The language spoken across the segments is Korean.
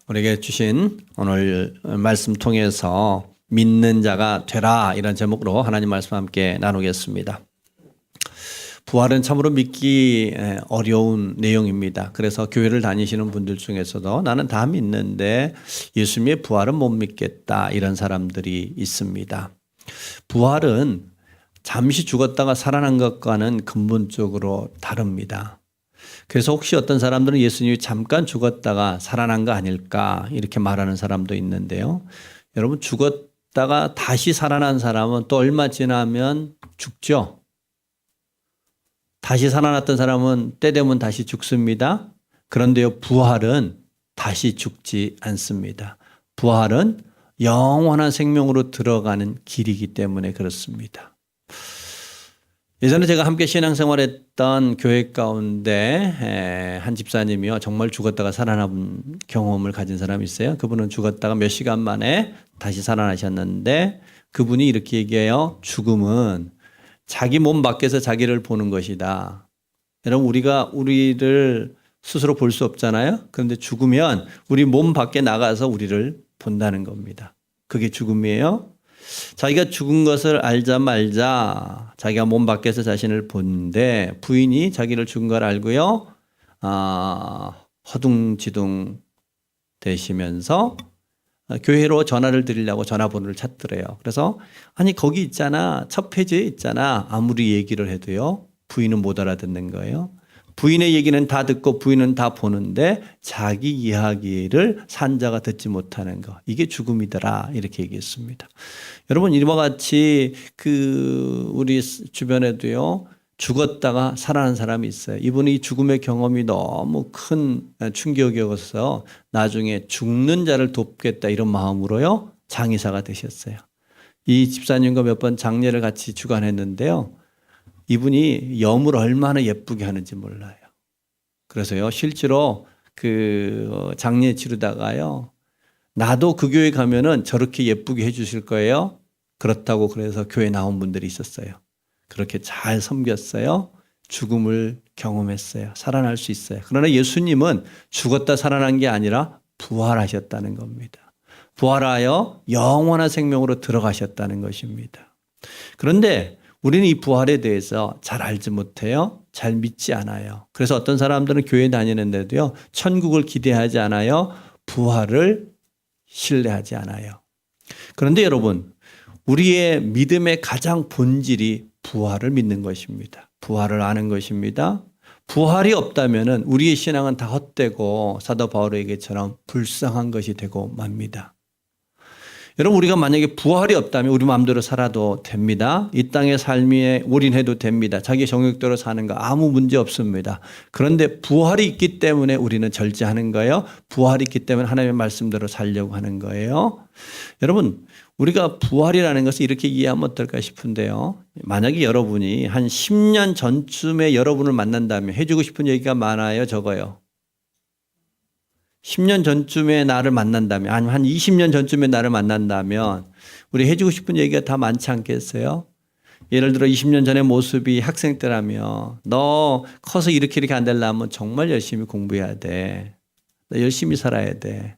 우리에게 주신 오늘 말씀 통해서 믿는 자가 되라 이런 제목으로 하나님 말씀 함께 나누겠습니다. 부활은 참으로 믿기 어려운 내용입니다. 그래서 교회를 다니시는 분들 중에서도 나는 다 믿는데 예수님의 부활은 못 믿겠다 이런 사람들이 있습니다. 부활은 잠시 죽었다가 살아난 것과는 근본적으로 다릅니다. 그래서 혹시 어떤 사람들은 예수님이 잠깐 죽었다가 살아난 거 아닐까 이렇게 말하는 사람도 있는데요. 여러분 죽었다가 다시 살아난 사람은 또 얼마 지나면 죽죠. 다시 살아났던 사람은 때 되면 다시 죽습니다. 그런데요, 부활은 다시 죽지 않습니다. 부활은 영원한 생명으로 들어가는 길이기 때문에 그렇습니다. 예전에 제가 함께 신앙생활했던 교회 가운데 한 집사님이요, 정말 죽었다가 살아난 경험을 가진 사람이 있어요. 그분은 죽었다가 몇 시간 만에 다시 살아나셨는데 그분이 이렇게 얘기해요. 죽음은 자기 몸 밖에서 자기를 보는 것이다. 여러분, 우리가 우리를 스스로 볼 수 없잖아요. 그런데 죽으면 우리 몸 밖에 나가서 우리를 본다는 겁니다. 그게 죽음이에요. 자기가 죽은 것을 알자 말자 자기가 몸 밖에서 자신을 보는데 부인이 자기를 죽은 걸 알고요, 허둥지둥 되시면서 교회로 전화를 드리려고 전화번호를 찾더래요. 그래서 아니 거기 있잖아, 첫 페이지에 있잖아, 아무리 얘기를 해도요 부인은 못 알아듣는 거예요. 부인의 얘기는 다 듣고 부인은 다 보는데 자기 이야기를 산자가 듣지 못하는 거, 이게 죽음이더라 이렇게 얘기했습니다. 여러분, 이와 같이 우리 주변에도요 죽었다가 살아난 사람이 있어요. 이분이 죽음의 경험이 너무 큰 충격이어서 나중에 죽는 자를 돕겠다 이런 마음으로요 장의사가 되셨어요. 이 집사님과 몇 번 장례를 같이 주관했는데요, 이분이 염을 얼마나 예쁘게 하는지 몰라요. 그래서요 실제로 장례 치르다가요, 나도 그 교회 가면은 저렇게 예쁘게 해주실 거예요. 그렇다고 그래서 교회 나온 분들이 있었어요. 그렇게 잘 섬겼어요. 죽음을 경험했어요. 살아날 수 있어요. 그러나 예수님은 죽었다 살아난 게 아니라 부활하셨다는 겁니다. 부활하여 영원한 생명으로 들어가셨다는 것입니다. 그런데 우리는 이 부활에 대해서 잘 알지 못해요. 잘 믿지 않아요. 그래서 어떤 사람들은 교회 다니는데도요 천국을 기대하지 않아요. 부활을 신뢰하지 않아요. 그런데 여러분, 우리의 믿음의 가장 본질이 부활을 믿는 것입니다. 부활을 아는 것입니다. 부활이 없다면 우리의 신앙은 다 헛되고 사도 바울의 얘기처럼 불쌍한 것이 되고 맙니다. 여러분, 우리가 만약에 부활이 없다면 우리 마음대로 살아도 됩니다. 이 땅의 삶에 올인해도 됩니다. 자기 정욕대로 사는 거 아무 문제 없습니다. 그런데 부활이 있기 때문에 우리는 절제하는 거예요. 부활이 있기 때문에 하나님의 말씀대로 살려고 하는 거예요. 여러분, 우리가 부활이라는 것을 이렇게 이해하면 어떨까 싶은데요, 만약에 여러분이 한 10년 전쯤에 여러분을 만난다면 해주고 싶은 얘기가 많아요, 적어요? 10년 전쯤에 나를 만난다면, 아니면 한 20년 전쯤에 나를 만난다면 우리 해주고 싶은 얘기가 다 많지 않겠어요? 예를 들어 20년 전의 모습이 학생 때라면, 너 커서 이렇게 안 되려면 정말 열심히 공부해야 돼. 너 열심히 살아야 돼.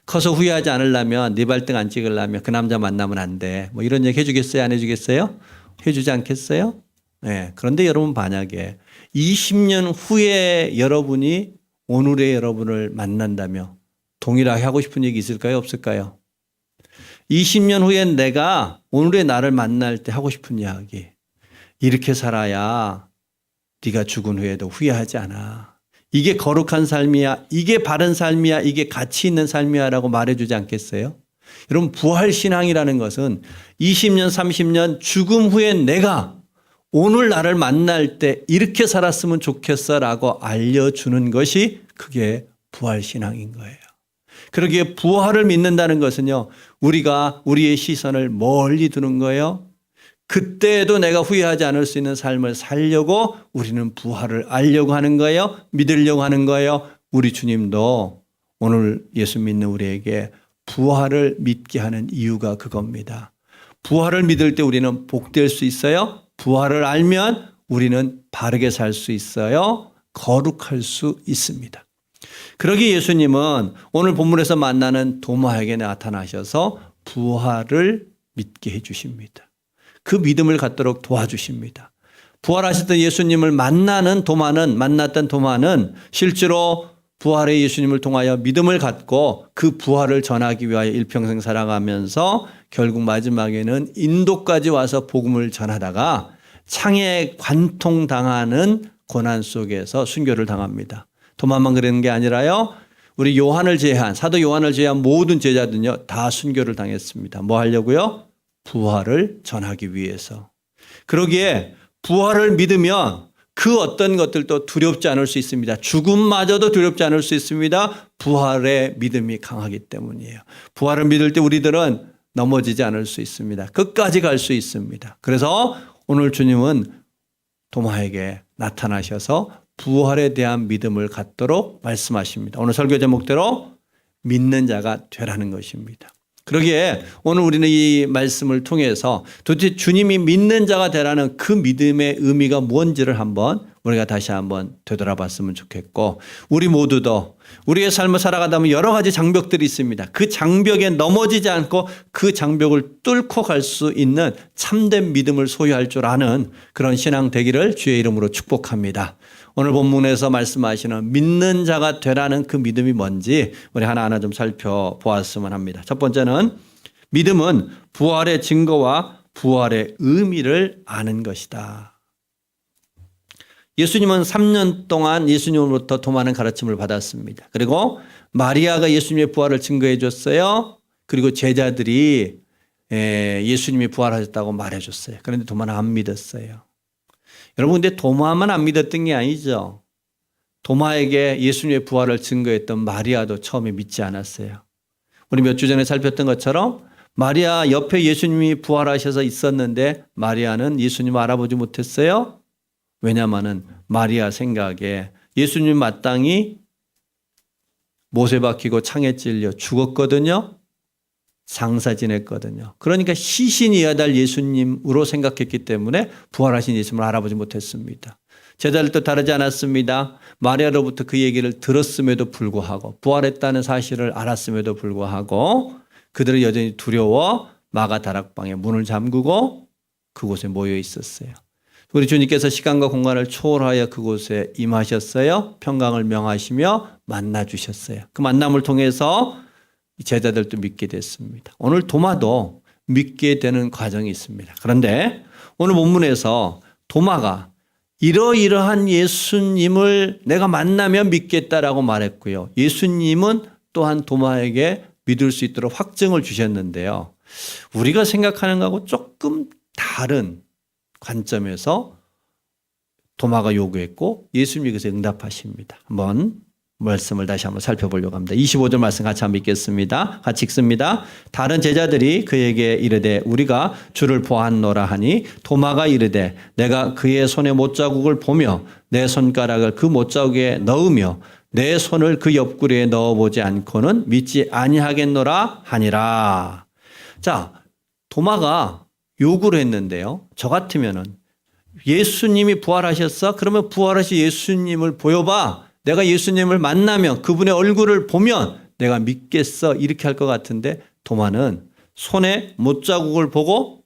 커서 후회하지 않으려면, 네 발등 안 찍으려면 그 남자 만나면 안 돼. 뭐 이런 얘기 해주겠어요? 안 해주겠어요? 해주지 않겠어요? 네. 그런데 여러분, 만약에 20년 후에 여러분이 오늘의 여러분을 만난다며 동일하게 하고 싶은 얘기 있을까요? 없을까요? 20년 후엔 내가 오늘의 나를 만날 때 하고 싶은 이야기, 이렇게 살아야 네가 죽은 후에도 후회하지 않아. 이게 거룩한 삶이야, 이게 바른 삶이야, 이게 가치 있는 삶이야 라고 말해주지 않겠어요? 여러분, 부활신앙이라는 것은 20년 30년 죽음 후엔 내가 오늘 나를 만날 때 이렇게 살았으면 좋겠어 라고 알려주는 것이 그게 부활신앙인 거예요. 그러기에 부활을 믿는다는 것은요, 우리가 우리의 시선을 멀리 두는 거예요. 그때에도 내가 후회하지 않을 수 있는 삶을 살려고 우리는 부활을 알려고 하는 거예요. 믿으려고 하는 거예요. 우리 주님도 오늘 예수 믿는 우리에게 부활을 믿게 하는 이유가 그겁니다. 부활을 믿을 때 우리는 복될 수 있어요. 부활을 알면 우리는 바르게 살 수 있어요. 거룩할 수 있습니다. 그러기 예수님은 오늘 본문에서 만나는 도마에게 나타나셔서 부활을 믿게 해주십니다. 그 믿음을 갖도록 도와주십니다. 부활하셨던 예수님을 만났던 도마는 실제로 부활의 예수님을 통하여 믿음을 갖고 그 부활을 전하기 위하여 일평생 살아가면서 결국 마지막에는 인도까지 와서 복음을 전하다가 창에 관통당하는 고난 속에서 순교를 당합니다. 도마만 그러는 게 아니라요. 우리 사도 요한을 제외한 모든 제자들은요. 다 순교를 당했습니다. 뭐 하려고요? 부활을 전하기 위해서. 그러기에 부활을 믿으면 그 어떤 것들도 두렵지 않을 수 있습니다. 죽음마저도 두렵지 않을 수 있습니다. 부활의 믿음이 강하기 때문이에요. 부활을 믿을 때 우리들은 넘어지지 않을 수 있습니다. 끝까지 갈 수 있습니다. 그래서 오늘 주님은 도마에게 나타나셔서 부활에 대한 믿음을 갖도록 말씀하십니다. 오늘 설교 제목대로 믿는 자가 되라는 것입니다. 그러기에 오늘 우리는 이 말씀을 통해서 도대체 주님이 믿는 자가 되라는 그 믿음의 의미가 뭔지를 우리가 다시 한번 되돌아봤으면 좋겠고, 우리 모두도 우리의 삶을 살아가다 보면 여러 가지 장벽들이 있습니다. 그 장벽에 넘어지지 않고 그 장벽을 뚫고 갈 수 있는 참된 믿음을 소유할 줄 아는 그런 신앙 되기를 주의 이름으로 축복합니다. 오늘 본문에서 말씀하시는 믿는 자가 되라는 그 믿음이 뭔지 우리 하나하나 좀 살펴보았으면 합니다. 첫 번째는 믿음은 부활의 증거와 부활의 의미를 아는 것이다. 예수님은 3년 동안 예수님으로부터 도마는 가르침을 받았습니다. 그리고 마리아가 예수님의 부활을 증거해 줬어요. 그리고 제자들이 예수님이 부활하셨다고 말해 줬어요. 그런데 도마는 안 믿었어요. 여러분, 근데 도마만 안 믿었던 게 아니죠. 도마에게 예수님의 부활을 증거했던 마리아도 처음에 믿지 않았어요. 우리 몇 주 전에 살폈던 것처럼 마리아 옆에 예수님이 부활하셔서 있었는데 마리아는 예수님을 알아보지 못했어요. 왜냐하면 마리아 생각에 예수님 마땅히 못에 박히고 창에 찔려 죽었거든요. 장사 지냈거든요. 그러니까 시신이어야 할 예수님으로 생각했기 때문에 부활하신 예수님을 알아보지 못했습니다. 제자들도 다르지 않았습니다. 마리아로부터 그 얘기를 들었음에도 불구하고 부활했다는 사실을 알았음에도 불구하고 그들은 여전히 두려워 마가 다락방에 문을 잠그고 그곳에 모여 있었어요. 우리 주님께서 시간과 공간을 초월하여 그곳에 임하셨어요. 평강을 명하시며 만나 주셨어요. 그 만남을 통해서 제자들도 믿게 됐습니다. 오늘 도마도 믿게 되는 과정이 있습니다. 그런데 오늘 본문에서 도마가 이러이러한 예수님을 내가 만나면 믿겠다라고 말했고요. 예수님은 또한 도마에게 믿을 수 있도록 확증을 주셨는데요. 우리가 생각하는 것하고 조금 다른 관점에서 도마가 요구했고 예수님이 그래서 응답하십니다. 한번 말씀을 다시 한번 살펴보려고 합니다. 25절 말씀 같이 한번 읽겠습니다. 같이 읽습니다. 다른 제자들이 그에게 이르되 우리가 주를 보았노라 하니 도마가 이르되 내가 그의 손에 못자국을 보며 내 손가락을 그 못자국에 넣으며 내 손을 그 옆구리에 넣어보지 않고는 믿지 아니하겠노라 하니라. 자, 도마가 요구를 했는데요. 저 같으면은 예수님이 부활하셨어? 그러면 부활하신 예수님을 보여봐. 내가 예수님을 만나면 그분의 얼굴을 보면 내가 믿겠어. 이렇게 할 것 같은데 도마는 손에 못자국을 보고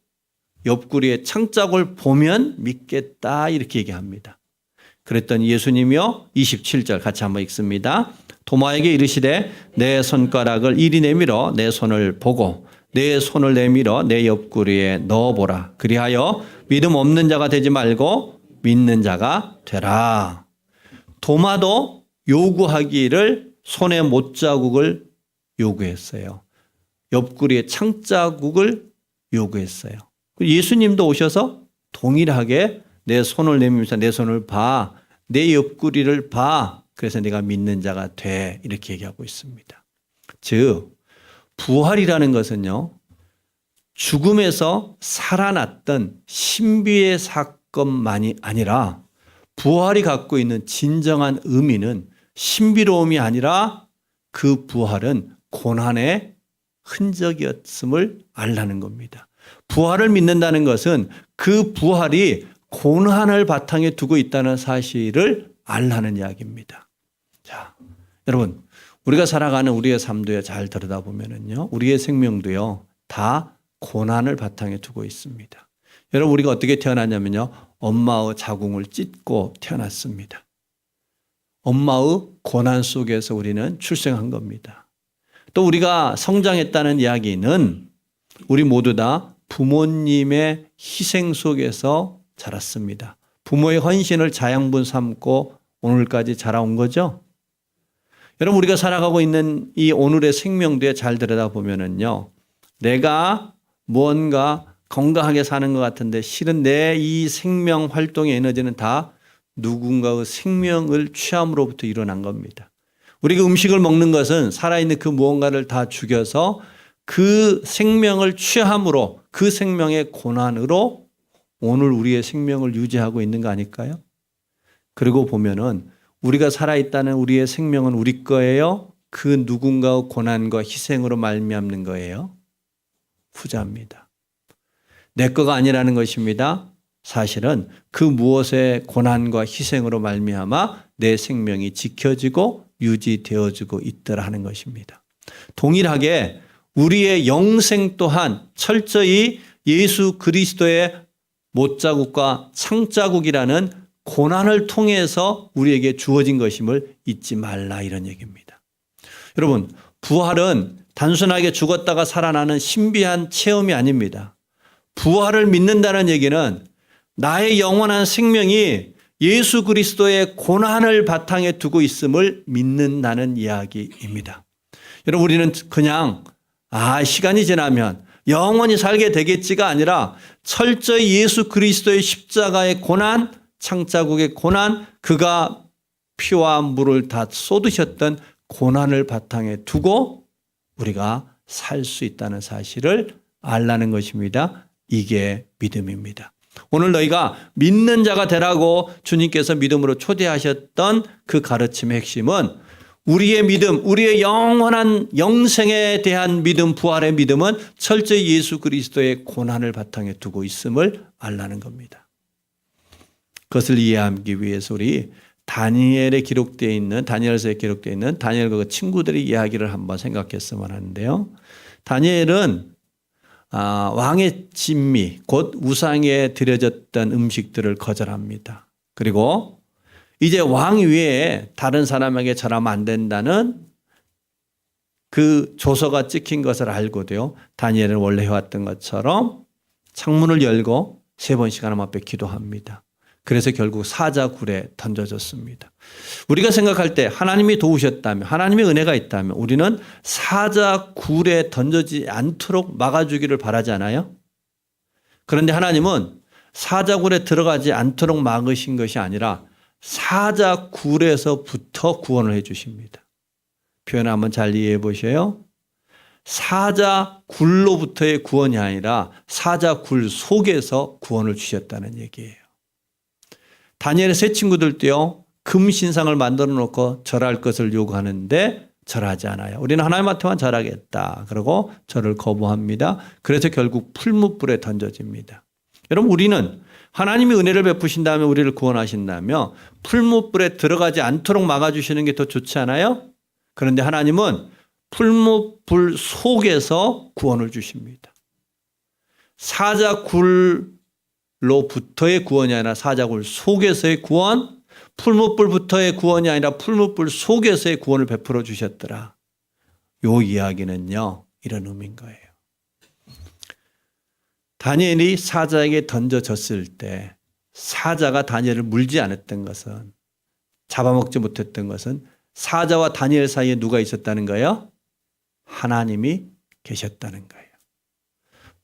옆구리에 창자국을 보면 믿겠다. 이렇게 얘기합니다. 그랬더니 예수님이요. 27절 같이 한번 읽습니다. 도마에게 이르시되 내 손가락을 이리 내밀어 내 손을 보고 내 손을 내밀어 내 옆구리에 넣어보라. 그리하여 믿음 없는 자가 되지 말고 믿는 자가 되라. 도마도 요구하기를 손에 못자국을 요구했어요. 옆구리에 창자국을 요구했어요. 예수님도 오셔서 동일하게 내 손을 내밀면서 내 손을 봐. 내 옆구리를 봐. 그래서 내가 믿는 자가 돼. 이렇게 얘기하고 있습니다. 즉 부활이라는 것은요. 죽음에서 살아났던 신비의 사건만이 아니라 부활이 갖고 있는 진정한 의미는 신비로움이 아니라 그 부활은 고난의 흔적이었음을 알라는 겁니다. 부활을 믿는다는 것은 그 부활이 고난을 바탕에 두고 있다는 사실을 알라는 이야기입니다. 자, 여러분, 우리가 살아가는 우리의 삶도요, 잘 들여다보면은요, 우리의 생명도요, 다 고난을 바탕에 두고 있습니다. 여러분, 우리가 어떻게 태어났냐면요, 엄마의 자궁을 찢고 태어났습니다. 엄마의 고난 속에서 우리는 출생한 겁니다. 또 우리가 성장했다는 이야기는 우리 모두 다 부모님의 희생 속에서 자랐습니다. 부모의 헌신을 자양분 삼고 오늘까지 자라온 거죠. 여러분, 우리가 살아가고 있는 이 오늘의 생명도에 잘 들여다보면은요, 내가 무언가 건강하게 사는 것 같은데 실은 내 이 생명 활동의 에너지는 다 누군가의 생명을 취함으로부터 일어난 겁니다. 우리가 음식을 먹는 것은 살아있는 그 무언가를 다 죽여서 그 생명을 취함으로 그 생명의 고난으로 오늘 우리의 생명을 유지하고 있는 거 아닐까요? 그리고 보면은 우리가 살아있다는 우리의 생명은 우리 거예요? 그 누군가의 고난과 희생으로 말미암는 거예요? 후자입니다. 내 거가 아니라는 것입니다. 사실은 그 무엇의 고난과 희생으로 말미암아 내 생명이 지켜지고 유지되어지고 있더라 하는 것입니다. 동일하게 우리의 영생 또한 철저히 예수 그리스도의 못자국과 창자국이라는 고난을 통해서 우리에게 주어진 것임을 잊지 말라 이런 얘기입니다. 여러분, 부활은 단순하게 죽었다가 살아나는 신비한 체험이 아닙니다. 부활을 믿는다는 얘기는 나의 영원한 생명이 예수 그리스도의 고난을 바탕에 두고 있음을 믿는다는 이야기입니다. 여러분, 우리는 그냥 시간이 지나면 영원히 살게 되겠지가 아니라 철저히 예수 그리스도의 십자가의 고난, 창자국의 고난, 그가 피와 물을 다 쏟으셨던 고난을 바탕에 두고 우리가 살 수 있다는 사실을 알라는 것입니다. 이게 믿음입니다. 오늘 너희가 믿는 자가 되라고 주님께서 믿음으로 초대하셨던 그 가르침의 핵심은 우리의 믿음, 우리의 영원한 영생에 대한 믿음, 부활의 믿음은 철저히 예수 그리스도의 고난을 바탕에 두고 있음을 알라는 겁니다. 그것을 이해하기 위해서 우리 다니엘서에 기록되어 있는 다니엘과 그 친구들의 이야기를 한번 생각했으면 하는데요. 다니엘은 왕의 진미, 곧 우상에 드려졌던 음식들을 거절합니다. 그리고 이제 왕 위에 다른 사람에게 절하면 안 된다는 그 조서가 찍힌 것을 알고도요, 다니엘은 원래 해왔던 것처럼 창문을 열고 3번씩 하나님 앞에 기도합니다. 그래서 결국 사자굴에 던져졌습니다. 우리가 생각할 때 하나님이 도우셨다면, 하나님의 은혜가 있다면 우리는 사자굴에 던져지지 않도록 막아주기를 바라잖아요. 그런데 하나님은 사자굴에 들어가지 않도록 막으신 것이 아니라 사자굴에서부터 구원을 해 주십니다. 표현 한번 잘 이해해 보세요. 사자굴로부터의 구원이 아니라 사자굴 속에서 구원을 주셨다는 얘기예요. 다니엘의 세 친구들도요, 금신상을 만들어 놓고 절할 것을 요구하는데 절하지 않아요. 우리는 하나님한테만 절하겠다. 그리고 절을 거부합니다. 그래서 결국 풀무불에 던져집니다. 여러분, 우리는 하나님이 은혜를 베푸신 다음에 우리를 구원하신다며 풀무불에 들어가지 않도록 막아주시는 게 더 좋지 않아요? 그런데 하나님은 풀무불 속에서 구원을 주십니다. 사자굴로부터의 구원이 아니라 사자굴 속에서의 구원, 풀무불부터의 구원이 아니라 풀무불 속에서의 구원을 베풀어 주셨더라. 요 이야기는요, 이런 의미인 거예요. 다니엘이 사자에게 던져졌을 때 사자가 다니엘을 물지 않았던 것은, 잡아먹지 못했던 것은 사자와 다니엘 사이에 누가 있었다는 거예요? 하나님이 계셨다는 거예요.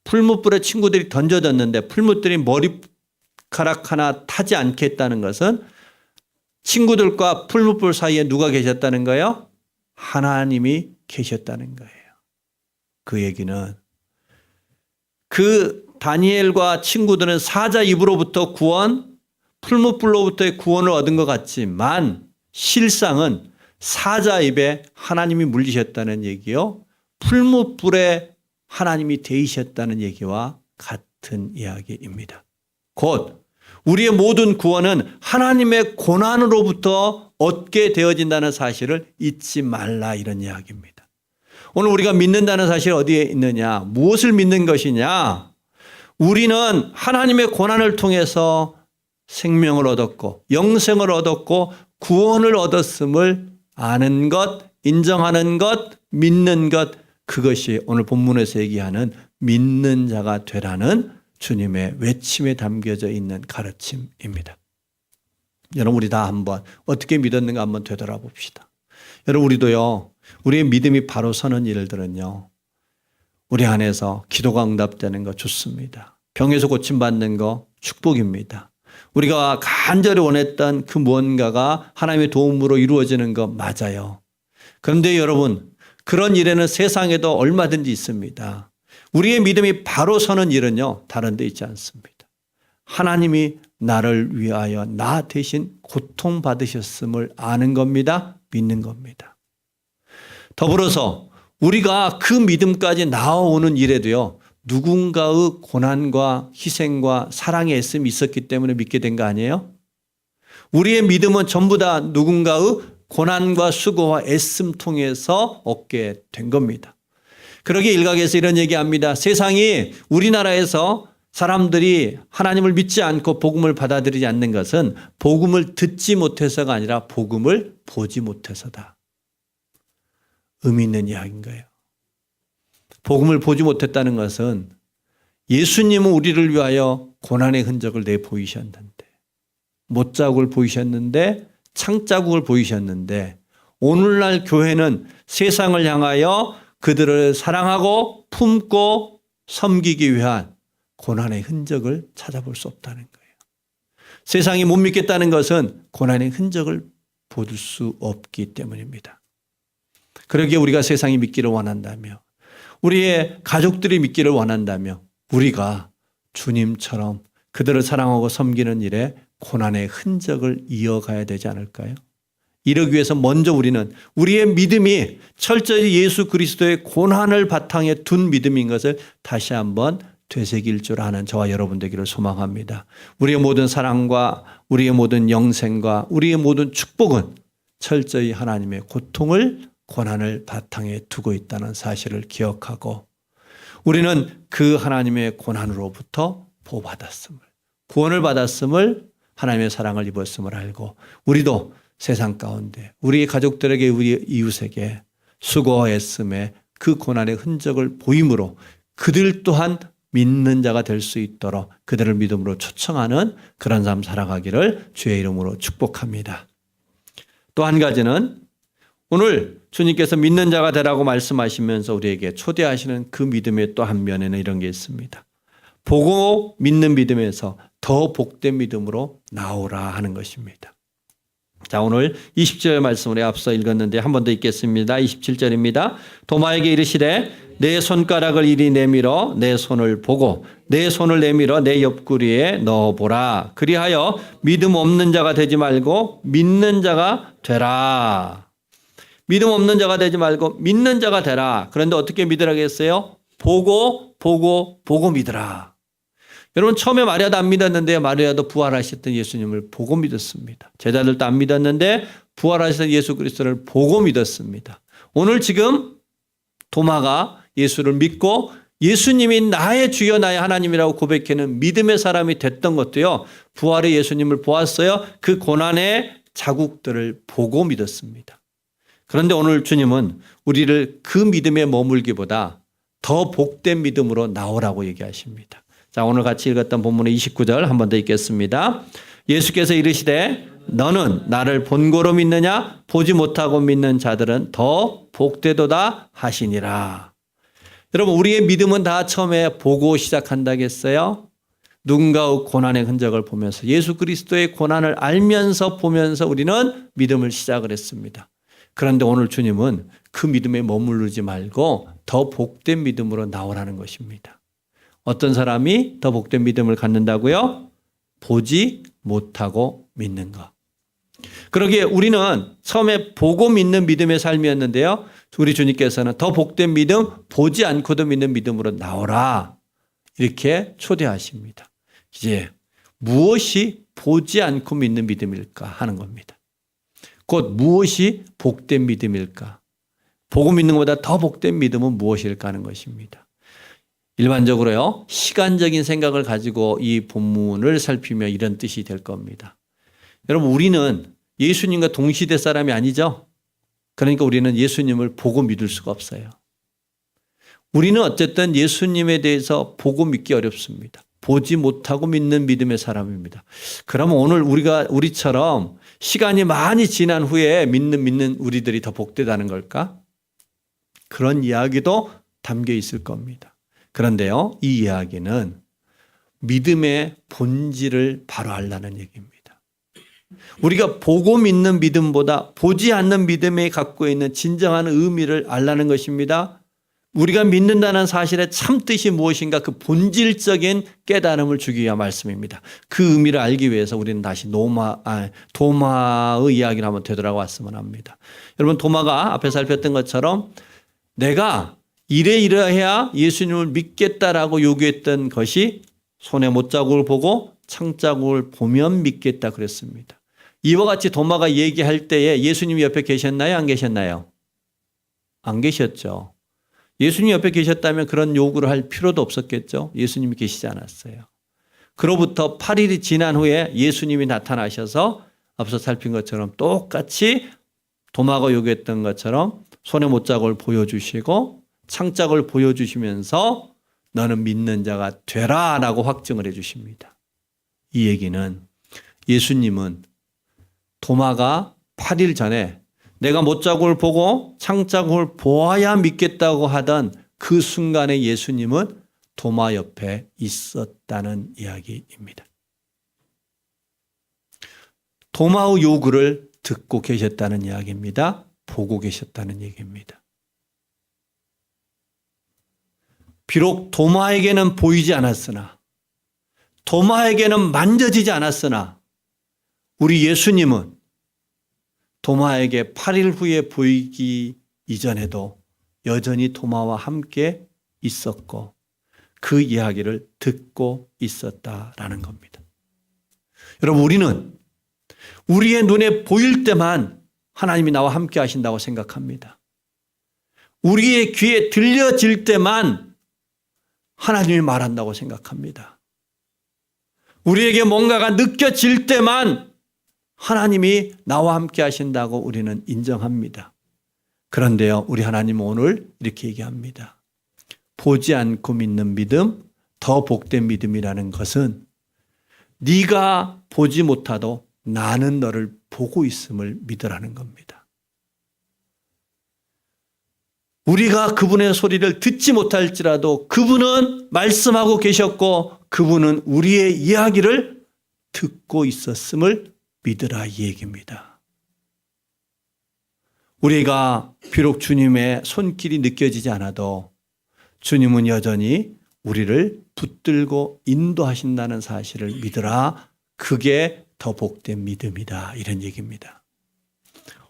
풀무불에 친구들이 던져졌는데 풀무들이 머리카락 하나 타지 않게 했다는 것은 친구들과 풀무불 사이에 누가 계셨다는 거예요? 하나님이 계셨다는 거예요. 그 얘기는 그 다니엘과 친구들은 사자 입으로부터 구원, 풀무불로부터의 구원을 얻은 것 같지만 실상은 사자 입에 하나님이 물리셨다는 얘기요, 풀무불에 하나님이 되이셨다는 얘기와 같은 이야기입니다. 곧 우리의 모든 구원은 하나님의 고난으로부터 얻게 되어진다는 사실을 잊지 말라 이런 이야기입니다. 오늘 우리가 믿는다는 사실이 어디에 있느냐? 무엇을 믿는 것이냐? 우리는 하나님의 고난을 통해서 생명을 얻었고 영생을 얻었고 구원을 얻었음을 아는 것, 인정하는 것, 믿는 것, 그것이 오늘 본문에서 얘기하는 믿는 자가 되라는 주님의 외침에 담겨져 있는 가르침입니다. 여러분 우리 다 한번 어떻게 믿었는가 한번 되돌아봅시다. 여러분 우리도요. 우리의 믿음이 바로 서는 일들은요. 우리 안에서 기도가 응답되는 거 좋습니다. 병에서 고침받는 거 축복입니다. 우리가 간절히 원했던 그 무언가가 하나님의 도움으로 이루어지는 거 맞아요. 그런데 여러분 그런 일에는 세상에도 얼마든지 있습니다. 우리의 믿음이 바로 서는 일은요. 다른 데 있지 않습니다. 하나님이 나를 위하여 나 대신 고통받으셨음을 아는 겁니다. 믿는 겁니다. 더불어서 우리가 그 믿음까지 나아오는 일에도요. 누군가의 고난과 희생과 사랑의 애씀이 있었기 때문에 믿게 된 거 아니에요? 우리의 믿음은 전부 다 누군가의 고난과 수고와 애씀 통해서 얻게 된 겁니다. 그러기에 일각에서 이런 얘기합니다. 세상이 우리나라에서 사람들이 하나님을 믿지 않고 복음을 받아들이지 않는 것은 복음을 듣지 못해서가 아니라 복음을 보지 못해서다. 의미 있는 이야기인 거예요. 복음을 보지 못했다는 것은 예수님은 우리를 위하여 고난의 흔적을 내보이셨는데 못자국을 보이셨는데 창자국을 보이셨는데 오늘날 교회는 세상을 향하여 그들을 사랑하고 품고 섬기기 위한 고난의 흔적을 찾아볼 수 없다는 거예요. 세상이 못 믿겠다는 것은 고난의 흔적을 볼 수 없기 때문입니다. 그러기에 우리가 세상이 믿기를 원한다며 우리의 가족들이 믿기를 원한다며 우리가 주님처럼 그들을 사랑하고 섬기는 일에 고난의 흔적을 이어가야 되지 않을까요? 이러기 위해서 먼저 우리는 우리의 믿음이 철저히 예수 그리스도의 고난을 바탕에 둔 믿음인 것을 다시 한번 되새길 줄 아는 저와 여러분 되기를 소망합니다. 우리의 모든 사랑과 우리의 모든 영생과 우리의 모든 축복은 철저히 하나님의 고통을 고난을 바탕에 두고 있다는 사실을 기억하고 우리는 그 하나님의 고난으로부터 보호받았음을 구원을 받았음을 하나님의 사랑을 입었음을 알고 우리도 세상 가운데 우리 가족들에게 우리 이웃에게 수고와 애씀에 그 고난의 흔적을 보임으로 그들 또한 믿는 자가 될 수 있도록 그들을 믿음으로 초청하는 그런 삶 살아가기를 주의 이름으로 축복합니다. 또 한 가지는 오늘 주님께서 믿는 자가 되라고 말씀하시면서 우리에게 초대하시는 그 믿음의 또 한 면에는 이런 게 있습니다. 보고 믿는 믿음에서 더 복된 믿음으로 나오라 하는 것입니다. 자, 오늘 20절 말씀을 앞서 읽었는데 한 번 더 읽겠습니다. 27절입니다. 도마에게 이르시되 내 손가락을 이리 내밀어 내 손을 보고 내 손을 내밀어 내 옆구리에 넣어보라. 그리하여 믿음 없는 자가 되지 말고 믿는 자가 되라. 믿음 없는 자가 되지 말고 믿는 자가 되라. 그런데 어떻게 믿으라겠어요? 보고 믿으라. 여러분 처음에 마리아도 안 믿었는데 마리아도 부활하셨던 예수님을 보고 믿었습니다. 제자들도 안 믿었는데 부활하셨던 예수 그리스도를 보고 믿었습니다. 오늘 지금 도마가 예수를 믿고 예수님이 나의 주여 나의 하나님이라고 고백하는 믿음의 사람이 됐던 것도요. 부활의 예수님을 보았어요. 그 고난의 자국들을 보고 믿었습니다. 그런데 오늘 주님은 우리를 그 믿음에 머물기보다 더 복된 믿음으로 나오라고 얘기하십니다. 자, 오늘 같이 읽었던 본문의 29절 한 번 더 읽겠습니다. 예수께서 이르시되 너는 나를 본고로 믿느냐? 보지 못하고 믿는 자들은 더 복되도다 하시니라. 여러분 우리의 믿음은 다 처음에 보고 시작한다겠어요? 누군가의 고난의 흔적을 보면서 예수 그리스도의 고난을 알면서 보면서 우리는 믿음을 시작을 했습니다. 그런데 오늘 주님은 그 믿음에 머무르지 말고 더 복된 믿음으로 나오라는 것입니다. 어떤 사람이 더 복된 믿음을 갖는다고요? 보지 못하고 믿는 것. 그러기에 우리는 처음에 보고 믿는 믿음의 삶이었는데요. 우리 주님께서는 더 복된 믿음, 보지 않고도 믿는 믿음으로 나오라. 이렇게 초대하십니다. 이제 무엇이 보지 않고 믿는 믿음일까 하는 겁니다. 곧 무엇이 복된 믿음일까? 보고 믿는 것보다 더 복된 믿음은 무엇일까 하는 것입니다. 일반적으로요, 시간적인 생각을 가지고 이 본문을 살피며 이런 뜻이 될 겁니다. 여러분, 우리는 예수님과 동시대 사람이 아니죠? 그러니까 우리는 예수님을 보고 믿을 수가 없어요. 우리는 어쨌든 예수님에 대해서 보고 믿기 어렵습니다. 보지 못하고 믿는 믿음의 사람입니다. 그러면 오늘 우리처럼 시간이 많이 지난 후에 믿는 우리들이 더 복되다는 걸까? 그런 이야기도 담겨 있을 겁니다. 그런데요, 이 이야기는 믿음의 본질을 바로 알라는 얘기입니다. 우리가 보고 믿는 믿음보다 보지 않는 믿음에 갖고 있는 진정한 의미를 알라는 것입니다. 우리가 믿는다는 사실의 참뜻이 무엇인가 그 본질적인 깨달음을 주기 위한 말씀입니다. 그 의미를 알기 위해서 우리는 다시 도마의 이야기를 한번 되돌아왔으면 합니다. 여러분, 도마가 앞에 살폈던 것처럼 내가 이래야 예수님을 믿겠다라고 요구했던 것이 손에 못자국을 보고 창자국을 보면 믿겠다 그랬습니다. 이와 같이 도마가 얘기할 때에 예수님이 옆에 계셨나요? 안 계셨나요? 안 계셨죠. 예수님 옆에 계셨다면 그런 요구를 할 필요도 없었겠죠. 예수님이 계시지 않았어요. 그로부터 8일이 지난 후에 예수님이 나타나셔서 앞서 살핀 것처럼 똑같이 도마가 요구했던 것처럼 손에 못자국을 보여주시고 창자국을 보여주시면서 너는 믿는 자가 되라 라고 확증을 해 주십니다. 이 얘기는 예수님은 도마가 8일 전에 내가 못자국을 보고 창자국을 보아야 믿겠다고 하던 그 순간에 예수님은 도마 옆에 있었다는 이야기입니다. 도마의 요구를 듣고 계셨다는 이야기입니다. 보고 계셨다는 얘기입니다. 비록 도마에게는 보이지 않았으나, 도마에게는 만져지지 않았으나 우리 예수님은 도마에게 8일 후에 보이기 이전에도 여전히 도마와 함께 있었고 그 이야기를 듣고 있었다라는 겁니다. 여러분, 우리는 우리의 눈에 보일 때만 하나님이 나와 함께 하신다고 생각합니다. 우리의 귀에 들려질 때만 하나님이 말한다고 생각합니다. 우리에게 뭔가가 느껴질 때만 하나님이 나와 함께 하신다고 우리는 인정합니다. 그런데요, 우리 하나님은 오늘 이렇게 얘기합니다. 보지 않고 믿는 믿음, 더 복된 믿음이라는 것은 네가 보지 못하도 나는 너를 보고 있음을 믿으라는 겁니다. 우리가 그분의 소리를 듣지 못할지라도 그분은 말씀하고 계셨고 그분은 우리의 이야기를 듣고 있었음을 믿으라 이 얘기입니다. 우리가 비록 주님의 손길이 느껴지지 않아도 주님은 여전히 우리를 붙들고 인도하신다는 사실을 믿으라. 그게 더 복된 믿음이다. 이런 얘기입니다.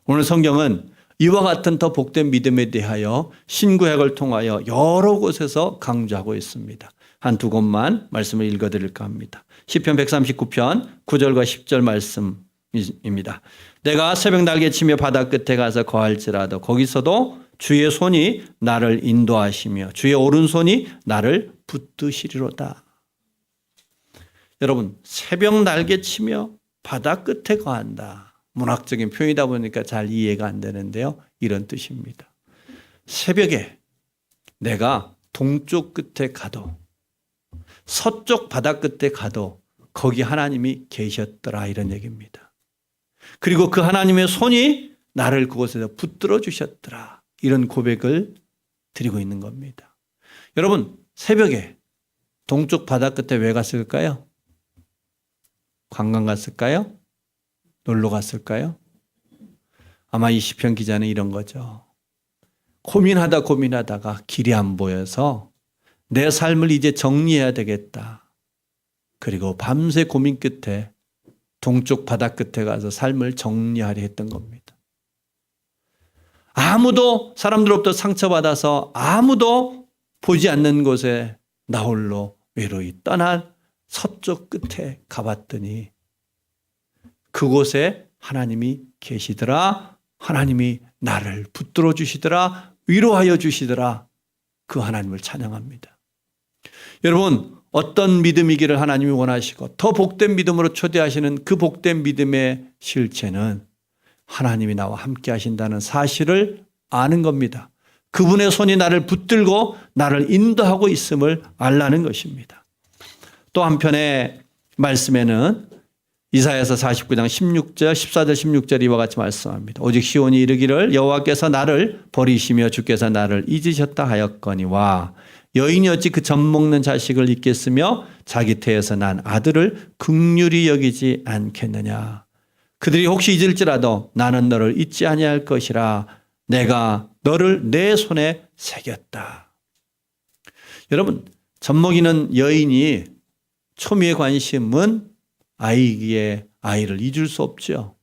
오늘 성경은 이와 같은 더 복된 믿음에 대하여 신구약을 통하여 여러 곳에서 강조하고 있습니다. 한두 곳만 말씀을 읽어드릴까 합니다. 시편 139편 9절과 10절 말씀입니다. 내가 새벽 날개치며 바다 끝에 가서 거할지라도 거기서도 주의 손이 나를 인도하시며 주의 오른손이 나를 붙드시리로다. 여러분, 새벽 날개치며 바다 끝에 거한다. 문학적인 표현이다 보니까 잘 이해가 안 되는데요. 이런 뜻입니다. 새벽에 내가 동쪽 끝에 가도 서쪽 바다 끝에 가도 거기 하나님이 계셨더라 이런 얘기입니다. 그리고 그 하나님의 손이 나를 그곳에서 붙들어 주셨더라. 이런 고백을 드리고 있는 겁니다. 여러분, 새벽에 동쪽 바다 끝에 왜 갔을까요? 관광 갔을까요? 놀러 갔을까요? 아마 이 시편 기자는 이런 거죠. 고민하다가 길이 안 보여서 내 삶을 이제 정리해야 되겠다. 그리고 밤새 고민 끝에 동쪽 바다 끝에 가서 삶을 정리하려 했던 겁니다. 아무도 사람들로부터 상처받아서 아무도 보지 않는 곳에 나 홀로 외로이 떠난 서쪽 끝에 가봤더니 그곳에 하나님이 계시더라. 하나님이 나를 붙들어 주시더라. 위로하여 주시더라. 그 하나님을 찬양합니다. 여러분, 어떤 믿음이기를 하나님이 원하시고 더 복된 믿음으로 초대하시는 그 복된 믿음의 실체는 하나님이 나와 함께 하신다는 사실을 아는 겁니다. 그분의 손이 나를 붙들고 나를 인도하고 있음을 알라는 것입니다. 또 한편의 말씀에는 이사야서 49장 16절, 14절, 16절 이와 같이 말씀합니다. 오직 시온이 이르기를 여호와께서 나를 버리시며 주께서 나를 잊으셨다 하였거니와 여인이 어찌 그 젖 먹는 자식을 잊겠으며 자기 태에서 난 아들을 긍휼히 여기지 않겠느냐. 그들이 혹시 잊을지라도 나는 너를 잊지 아니할 것이라 내가 너를 내 손에 새겼다. 여러분, 젖 먹이는 여인이 초미의 관심은 아이기에 아이를 잊을 수 없죠.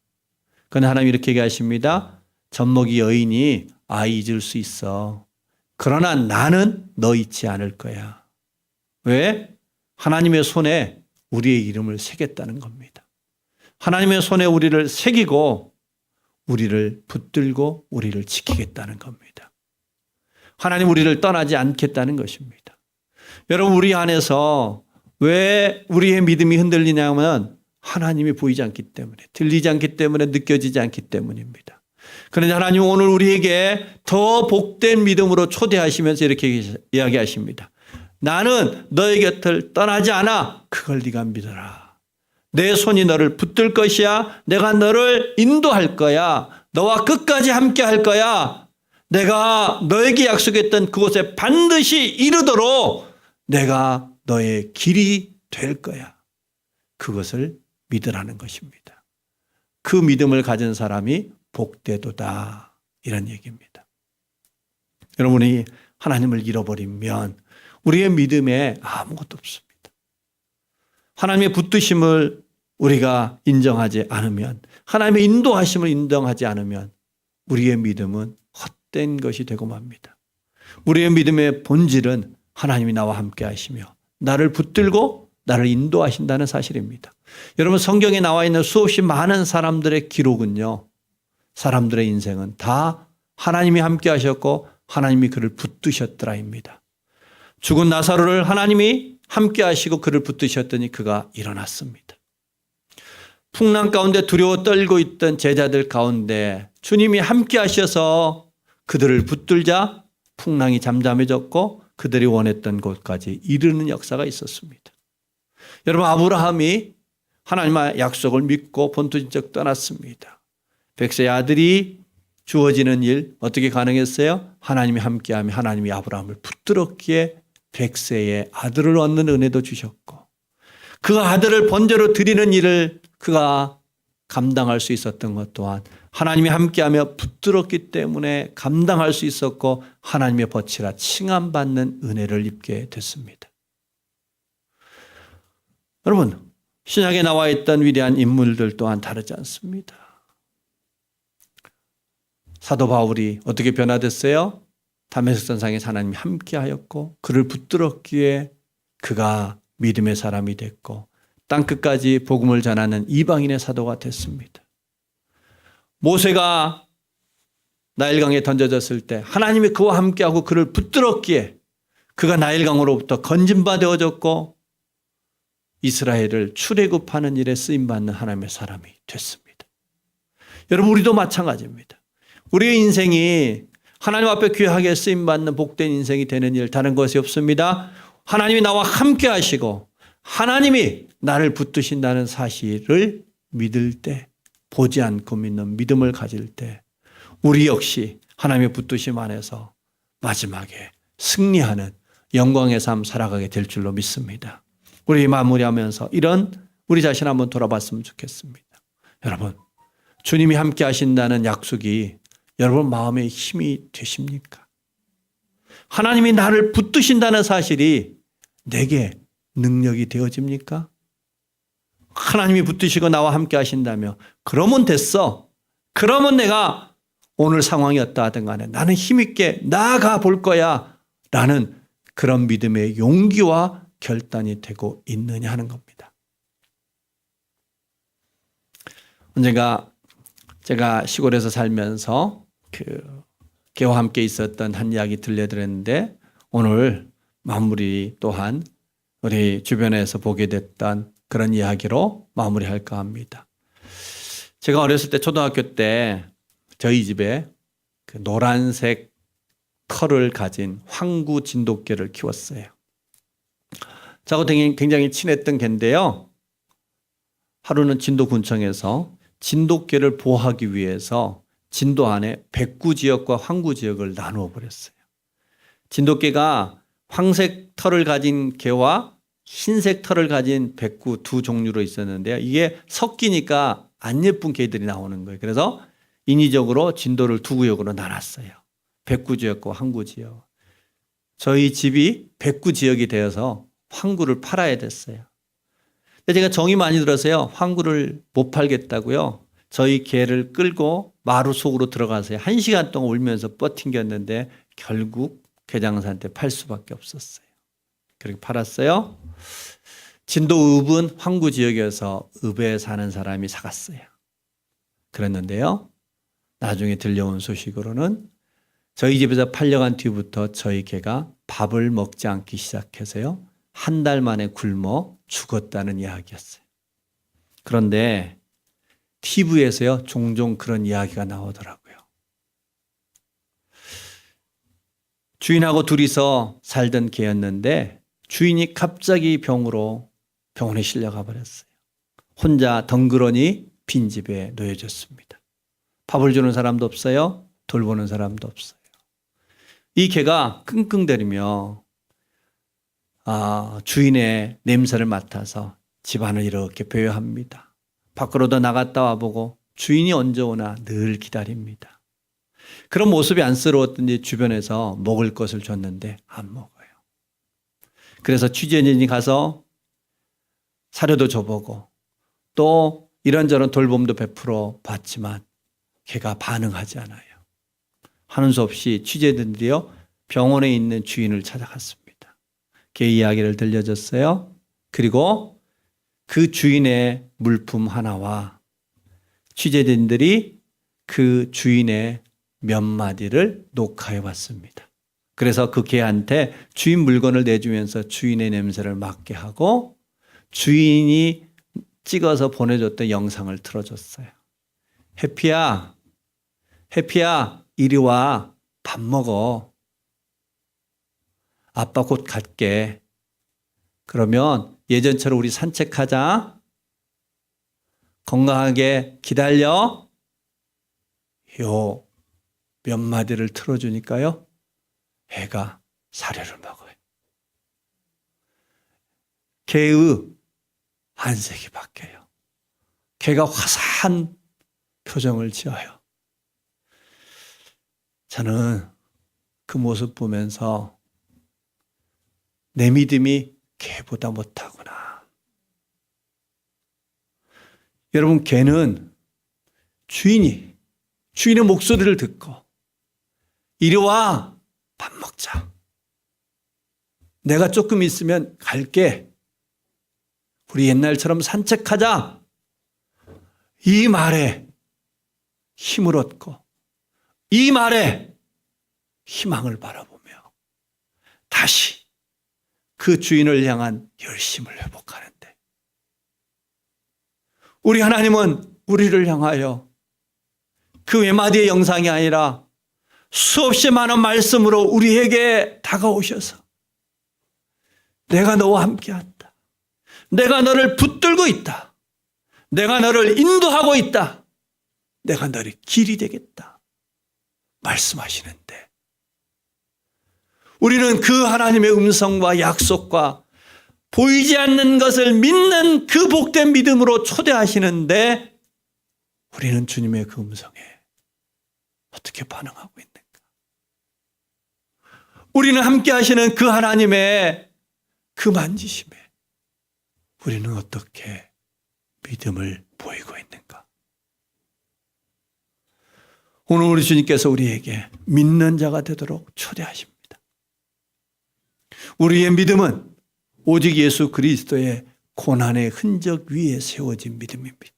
그러나 하나님이 이렇게 얘기하십니다. 젖먹이 여인이 아이 잊을 수 있어. 그러나 나는 너 잊지 않을 거야. 왜? 하나님의 손에 우리의 이름을 새겼다는 겁니다. 하나님의 손에 우리를 새기고 우리를 붙들고 우리를 지키겠다는 겁니다. 하나님 우리를 떠나지 않겠다는 것입니다. 여러분, 우리 안에서 왜 우리의 믿음이 흔들리냐면 하나님이 보이지 않기 때문에, 들리지 않기 때문에, 느껴지지 않기 때문입니다. 그런데 하나님 오늘 우리에게 더 복된 믿음으로 초대하시면서 이렇게 이야기하십니다. 나는 너의 곁을 떠나지 않아. 그걸 네가 믿어라. 내 손이 너를 붙들 것이야. 내가 너를 인도할 거야. 너와 끝까지 함께 할 거야. 내가 너에게 약속했던 그곳에 반드시 이르도록 내가 너의 길이 될 거야. 그것을 믿으라는 것입니다. 그 믿음을 가진 사람이 복되도다. 이런 얘기입니다. 여러분이 하나님을 잃어버리면 우리의 믿음에 아무것도 없습니다. 하나님의 붙드심을 우리가 인정하지 않으면, 하나님의 인도하심을 인정하지 않으면 우리의 믿음은 헛된 것이 되고 맙니다. 우리의 믿음의 본질은 하나님이 나와 함께 하시며 나를 붙들고 나를 인도하신다는 사실입니다. 여러분, 성경에 나와 있는 수없이 많은 사람들의 기록은요, 사람들의 인생은 다 하나님이 함께 하셨고 하나님이 그를 붙드셨더라입니다. 죽은 나사로를 하나님이 함께 하시고 그를 붙드셨더니 그가 일어났습니다. 풍랑 가운데 두려워 떨고 있던 제자들 가운데 주님이 함께 하셔서 그들을 붙들자 풍랑이 잠잠해졌고 그들이 원했던 곳까지 이르는 역사가 있었습니다. 여러분, 아브라함이 하나님의 약속을 믿고 본토진적 떠났습니다. 백세의 아들이 주어지는 일 어떻게 가능했어요? 하나님이 함께하며 하나님이 아브라함을 붙들었기에 백세의 아들을 얻는 은혜도 주셨고 그 아들을 번제로 드리는 일을 그가 감당할 수 있었던 것 또한 하나님이 함께하며 붙들었기 때문에 감당할 수 있었고 하나님의 벗이라 칭함받는 은혜를 입게 됐습니다. 여러분, 신약에 나와 있던 위대한 인물들 또한 다르지 않습니다. 사도 바울이 어떻게 변화됐어요? 다메섹 선상에서 하나님이 함께하였고 그를 붙들었기에 그가 믿음의 사람이 됐고 땅끝까지 복음을 전하는 이방인의 사도가 됐습니다. 모세가 나일강에 던져졌을 때 하나님이 그와 함께하고 그를 붙들었기에 그가 나일강으로부터 건진바 되어졌고 이스라엘을 출애굽하는 일에 쓰임받는 하나님의 사람이 됐습니다. 여러분, 우리도 마찬가지입니다. 우리의 인생이 하나님 앞에 귀하게 쓰임받는 복된 인생이 되는 일 다른 것이 없습니다. 하나님이 나와 함께 하시고 하나님이 나를 붙드신다는 사실을 믿을 때, 보지 않고 믿는 믿음을 가질 때 우리 역시 하나님의 붙드심 안에서 마지막에 승리하는 영광의 삶 살아가게 될 줄로 믿습니다. 우리 마무리하면서 이런 우리 자신 한번 돌아봤으면 좋겠습니다. 여러분, 주님이 함께 하신다는 약속이 여러분 마음에 힘이 되십니까? 하나님이 나를 붙드신다는 사실이 내게 능력이 되어집니까? 하나님이 붙드시고 나와 함께 하신다며 그러면 됐어. 그러면 내가 오늘 상황이 어떠하든 간에 나는 힘있게 나아가 볼 거야 라는 그런 믿음의 용기와 결단이 되고 있느냐 하는 겁니다. 언젠가 제가 시골에서 살면서 개와 함께 있었던 한 이야기 들려드렸는데 오늘 마무리 또한 우리 주변에서 보게 됐던 그런 이야기로 마무리할까 합니다. 제가 어렸을 때 초등학교 때 저희 집에 노란색 털을 가진 황구 진돗개를 키웠어요. 저하고 굉장히 친했던 개인데요. 하루는 진도군청에서 진돗개를 보호하기 위해서 진도 안에 백구 지역과 황구 지역을 나누어 버렸어요. 진돗개가 황색 털을 가진 개와 흰색 털을 가진 백구 두 종류로 있었는데요. 이게 섞이니까 안 예쁜 개들이 나오는 거예요. 그래서 인위적으로 진도를 두 구역으로 나눴어요. 백구 지역과 황구 지역. 저희 집이 백구 지역이 되어서 황구를 팔아야 됐어요. 근데 제가 정이 많이 들어서요. 황구를 못 팔겠다고요. 저희 개를 끌고 마루 속으로 들어가서요. 1시간 동안 울면서 버팅겼는데 결국 개장사한테 팔 수밖에 없었어요. 그렇게 팔았어요. 진도 읍은 황구 지역에서 읍에 사는 사람이 사갔어요. 그랬는데요. 나중에 들려온 소식으로는 저희 집에서 팔려간 뒤부터 저희 개가 밥을 먹지 않기 시작해서요. 한 달 만에 굶어 죽었다는 이야기였어요. 그런데 TV에서요. 종종 그런 이야기가 나오더라고요. 주인하고 둘이서 살던 개였는데 주인이 갑자기 병으로 병원에 실려가 버렸어요. 혼자 덩그러니 빈집에 놓여졌습니다. 밥을 주는 사람도 없어요. 돌보는 사람도 없어요. 이 개가 끙끙대리며 주인의 냄새를 맡아서 집안을 이렇게 배회합니다. 밖으로도 나갔다 와보고 주인이 언제 오나 늘 기다립니다. 그런 모습이 안쓰러웠던지 주변에서 먹을 것을 줬는데 안 먹어요. 그래서 취재진이 가서 사료도 줘보고 또 이런저런 돌봄도 베풀어 봤지만 개가 반응하지 않아요. 하는 수 없이 취재진들이요 병원에 있는 주인을 찾아갔습니다. 개 이야기를 들려줬어요. 그리고 그 주인의 물품 하나와 취재진들이 그 주인의 몇 마디를 녹화해 왔습니다. 그래서 그 개한테 주인 물건을 내주면서 주인의 냄새를 맡게 하고 주인이 찍어서 보내줬던 영상을 틀어줬어요. 해피야, 이리 와. 밥 먹어. 아빠 곧 갈게. 그러면 예전처럼 우리 산책하자. 건강하게 기다려. 요 몇 마디를 틀어주니까요. 애가 사료를 먹어요. 개의 안색이 바뀌어요. 개가 화사한 표정을 지어요. 저는 그 모습 보면서 내 믿음이 개보다 못하구나. 여러분, 개는 주인의 목소리를 듣고 이리 와, 밥 먹자. 내가 조금 있으면 갈게. 우리 옛날처럼 산책하자. 이 말에 힘을 얻고 이 말에 희망을 바라보며 다시 그 주인을 향한 열심을 회복하는데 우리 하나님은 우리를 향하여 그 몇 마디의 영상이 아니라 수없이 많은 말씀으로 우리에게 다가오셔서 내가 너와 함께한다. 내가 너를 붙들고 있다. 내가 너를 인도하고 있다. 내가 너를 길이 되겠다. 말씀하시는데 우리는 그 하나님의 음성과 약속과 보이지 않는 것을 믿는 그 복된 믿음으로 초대하시는데 우리는 주님의 그 음성에 어떻게 반응하고 있는가? 우리는 함께 하시는 그 하나님의 그 만지심에 우리는 어떻게 믿음을 보이고 있는가? 오늘 우리 주님께서 우리에게 믿는 자가 되도록 초대하십니다. 우리의 믿음은 오직 예수 그리스도의 고난의 흔적 위에 세워진 믿음입니다.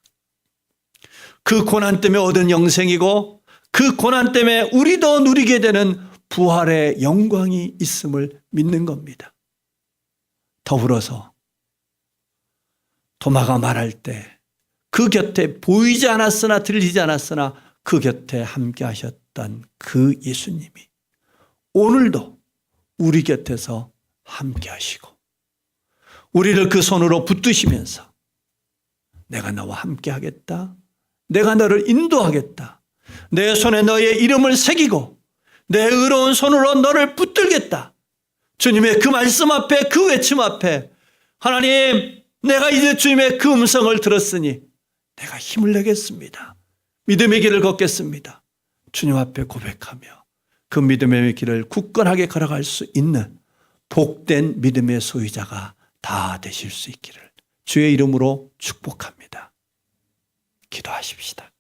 그 고난 때문에 얻은 영생이고 그 고난 때문에 우리도 누리게 되는 부활의 영광이 있음을 믿는 겁니다. 더불어서 도마가 말할 때 그 곁에 보이지 않았으나 들리지 않았으나 그 곁에 함께 하셨던 그 예수님이 오늘도 우리 곁에서 함께 하시고 우리를 그 손으로 붙드시면서 내가 너와 함께 하겠다. 내가 너를 인도하겠다. 내 손에 너의 이름을 새기고 내 의로운 손으로 너를 붙들겠다. 주님의 그 말씀 앞에 그 외침 앞에 하나님 내가 이제 주님의 그 음성을 들었으니 내가 힘을 내겠습니다. 믿음의 길을 걷겠습니다. 주님 앞에 고백하며 그 믿음의 길을 굳건하게 걸어갈 수 있는 복된 믿음의 소유자가 다 되실 수 있기를 주의 이름으로 축복합니다. 기도하십시다.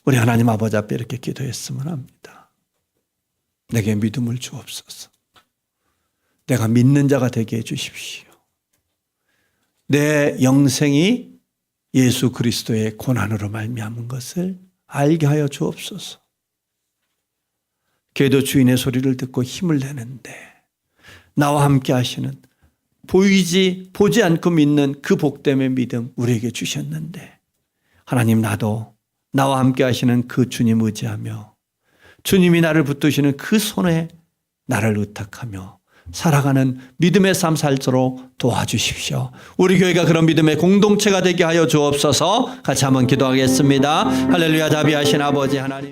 우리 하나님 아버지 앞에 이렇게 기도했으면 합니다. 내게 믿음을 주옵소서. 내가 믿는 자가 되게 해 주십시오. 내 영생이 예수 그리스도의 고난으로 말미암은 것을 알게 하여 주옵소서. 걔도 주인의 소리를 듣고 힘을 내는데 나와 함께 하시는 보지 않고 믿는 그 복됨의 믿음 우리에게 주셨는데 하나님 나도 나와 함께 하시는 그 주님 의지하며 주님이 나를 붙드시는 그 손에 나를 의탁하며 살아가는 믿음의 삶 살도록 도와주십시오. 우리 교회가 그런 믿음의 공동체가 되게 하여 주옵소서. 같이 한번 기도하겠습니다. 할렐루야. 자비하신 아버지 하나님.